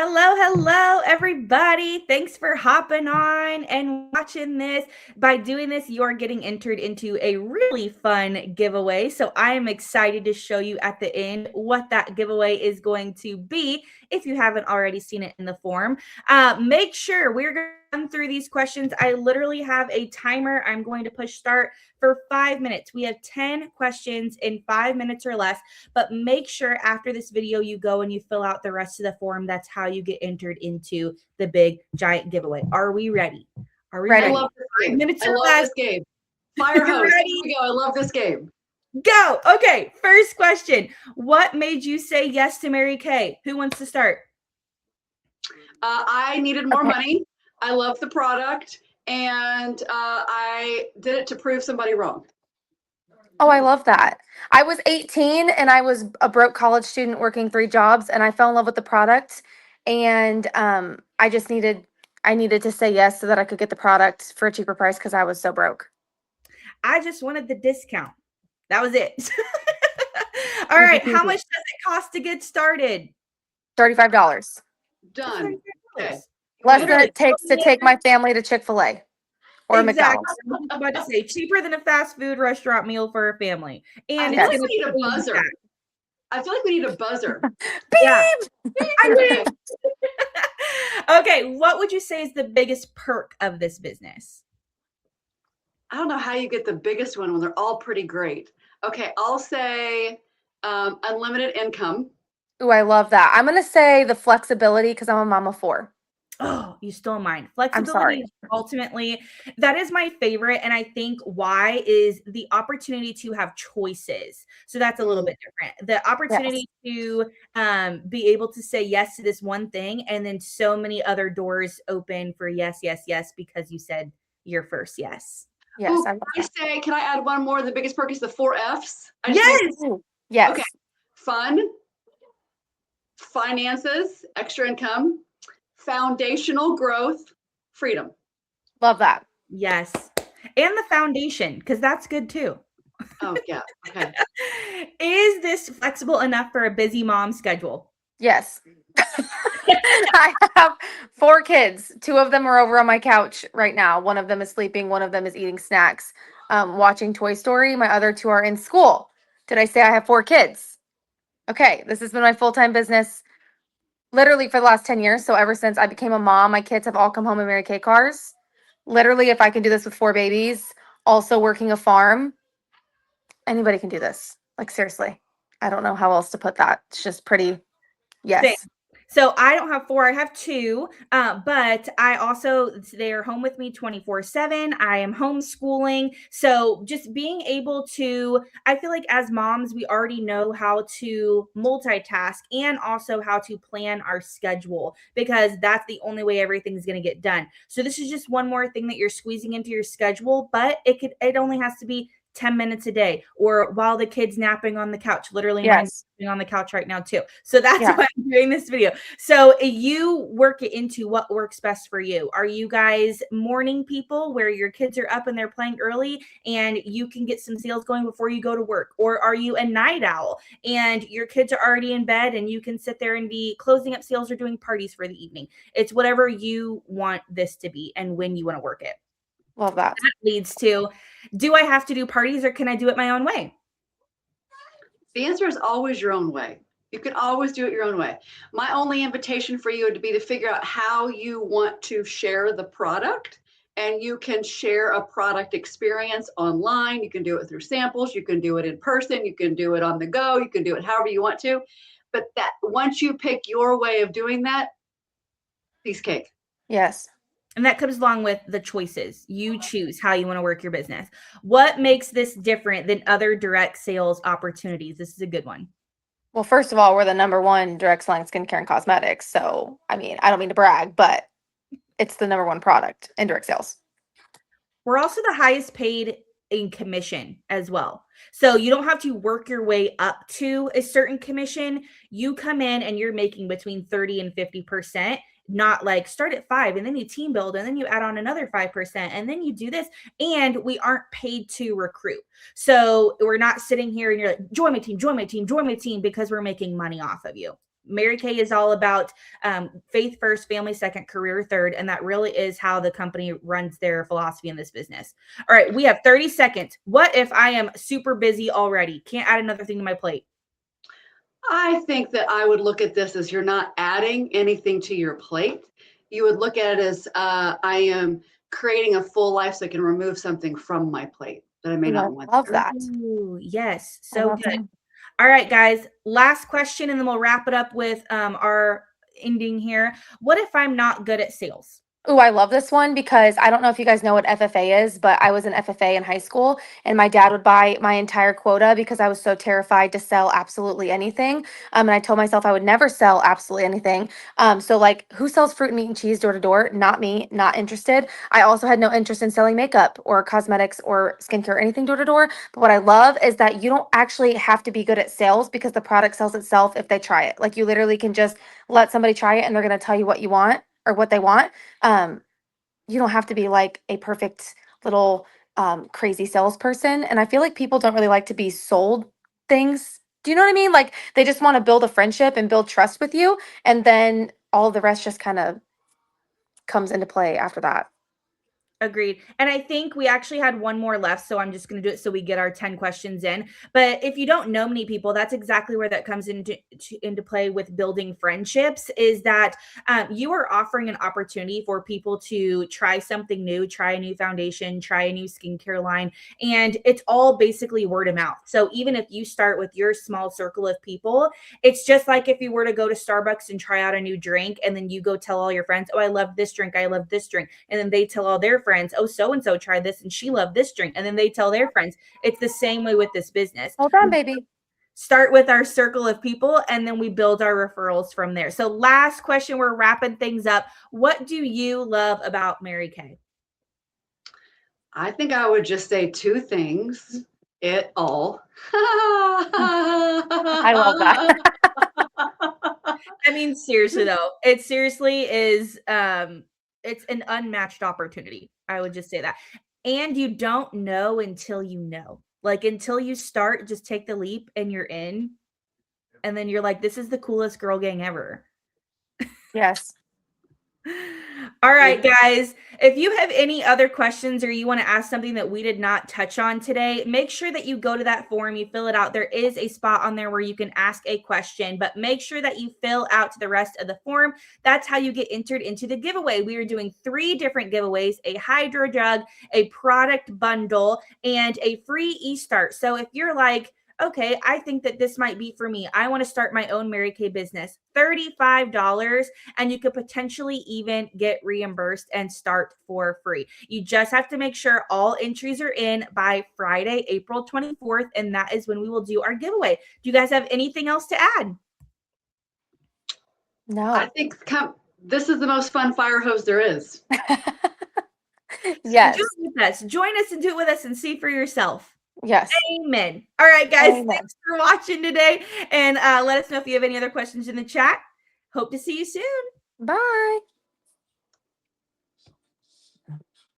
Hello, everybody. Thanks for hopping on and watching this. By doing this, you're getting entered into a really fun giveaway. So I am excited to show you at the end what that giveaway is going to be if you haven't already seen it in the form. Make sure we're going to run through these questions. I literally have a timer. I'm going to push start for 5 minutes. We have 10 questions in 5 minutes or less. But make sure after this video, you go and you fill out the rest of the form. That's how you get entered into the big giant giveaway. Are we ready? Are we ready? I love this game. Minutes I love this game. Fire hose. Here we go. I love this game. Go. Okay. First question. What made you say yes to Mary Kay? Who wants to start? I needed more money. I love the product. And I did it to prove somebody wrong. Oh, I love that. I was 18 and I was a broke college student working 3 jobs, and I fell in love with the product. And I needed to say yes so that I could get the product for a cheaper price because I was so broke. I just wanted the discount. That was it. All right. How much does it cost to get started? $35. Done. Okay. Less than it takes to take my family to Chick-fil-A or McDonald's. I was about to say cheaper than a fast food restaurant meal for a family. And I feel like we need a buzzer. I feel like we need a buzzer. Beep! Okay, what would you say is the biggest perk of this business? I don't know how you get the biggest one when they're all pretty great. Okay, I'll say unlimited income. Ooh, I love that. I'm going to say the flexibility because I'm a mom of 4. Oh, you stole mine. Flexibility, ultimately, that is my favorite. And I think why is the opportunity to have choices. So that's a little bit different. The opportunity to be able to say yes to this one thing, and then so many other doors open for yes, because you said your first yes. Yes. Ooh, can I add one more? The biggest perk is the 4 F's. Yes. Okay. Fun, finances, extra income, foundational growth, freedom. Love that. Yes. And the foundation, because that's good too. Oh, yeah. Okay. Is this flexible enough for a busy mom schedule? Yes. I have 4 kids. 2 of them are over on my couch right now. One of them is sleeping. One of them is eating snacks, watching Toy Story. My other 2 are in school. Did I say I have 4 kids? Okay. This has been my full-time business literally for the last 10 years. So ever since I became a mom, my kids have all come home in Mary Kay cars. Literally, if I can do this with 4 babies, also working a farm, anybody can do this. Like, seriously. I don't know how else to put that. It's just pretty, yes. Same. So I don't have 4, I have 2, but they are home with me 24/7. I am homeschooling. So just being able to, I feel like as moms, we already know how to multitask and also how to plan our schedule, because that's the only way everything's going to get done. So this is just one more thing that you're squeezing into your schedule, but it only has to be 10 minutes a day, or while the kid's napping on the couch. Literally, mine's on the couch right now too. So that's why I'm doing this video. So you work it into what works best for you. Are you guys morning people where your kids are up and they're playing early and you can get some sales going before you go to work? Or are you a night owl and your kids are already in bed and you can sit there and be closing up sales or doing parties for the evening? It's whatever you want this to be and when you want to work it. Love that. That leads to, do I have to do parties or can I do it my own way? The answer is always your own way. You can always do it your own way. My only invitation for you would be to figure out how you want to share the product. And you can share a product experience online. You can do it through samples. You can do it in person. You can do it on the go. You can do it however you want to. But that once you pick your way of doing that, piece cake. Yes. And that comes along with the choices. You choose how you want to work your business. What makes this different than other direct sales opportunities? This is a good one. Well, first of all, we're the #1 direct selling skincare and cosmetics. So, I mean, I don't mean to brag, but it's the #1 product in direct sales. We're also the highest paid in commission as well. So you don't have to work your way up to a certain commission. You come in and you're making between 30 and 50%. Not like start at 5 and then you team build and then you add on another 5% and then you do this, and we aren't paid to recruit. So we're not sitting here and you're like, join my team because we're making money off of you. Mary Kay is all about faith first, family second, career third. And that really is how the company runs their philosophy in this business. All right, we have 30 seconds. What if I am super busy already? Can't add another thing to my plate. I think that I would look at this as you're not adding anything to your plate. You would look at it as I am creating a full life so I can remove something from my plate that I may not want. Love that. Ooh, yes, I so love good. that. All right, guys, last question, and then we'll wrap it up with our ending here. What if I'm not good at sales? Oh, I love this one because I don't know if you guys know what FFA is, but I was an FFA in high school and my dad would buy my entire quota because I was so terrified to sell absolutely anything. And I told myself I would never sell absolutely anything. So like who sells fruit and meat and cheese door to door? Not me, not interested. I also had no interest in selling makeup or cosmetics or skincare or anything door to door. But what I love is that you don't actually have to be good at sales because the product sells itself if they try it. Like you literally can just let somebody try it and they're going to tell you what you want or what they want. You don't have to be like a perfect little crazy salesperson. And I feel like people don't really like to be sold things. Do you know what I mean? Like they just want to build a friendship and build trust with you. And then all the rest just kind of comes into play after that. Agreed. And I think we actually had one more left, so I'm just going to do it so we get our 10 questions in. But if you don't know many people, that's exactly where that comes into play with building friendships, is that you are offering an opportunity for people to try something new, try a new foundation, try a new skincare line, and it's all basically word of mouth. So even if you start with your small circle of people, it's just like if you were to go to Starbucks and try out a new drink, and then you go tell all your friends, oh, I love this drink, I love this drink, and then they tell all their friends, oh, so and so tried this and she loved this drink, and then they tell their friends. It's the same way with this business. Hold on, baby. Start with our circle of people and then we build our referrals from there. So last question, we're wrapping things up. What do you love about Mary Kay? I think I would just say two things. It all. I love that. I mean, seriously though, it seriously is it's an unmatched opportunity. I would just say that. And you don't know until you know. Like until you start, just take the leap and you're in. And then you're like, this is the coolest girl gang ever. Yes. All right, guys. If you have any other questions or you want to ask something that we did not touch on today, make sure that you go to that form, you fill it out. There is a spot on there where you can ask a question, but make sure that you fill out the rest of the form. That's how you get entered into the giveaway. We are doing 3 different giveaways: a hydro jug, a product bundle, and a free e-start. So if you're like, okay, I think that this might be for me, I want to start my own Mary Kay business, $35, and you could potentially even get reimbursed and start for free. You just have to make sure all entries are in by Friday, April 24th, and that is when we will do our giveaway. Do you guys have anything else to add? No. I think this is the most fun fire hose there is. Yes. Do it with us. Join us and do it with us and see for yourself. Yes. Amen. All right, guys. Amen. Thanks for watching today. And let us know if you have any other questions in the chat. Hope to see you soon. Bye.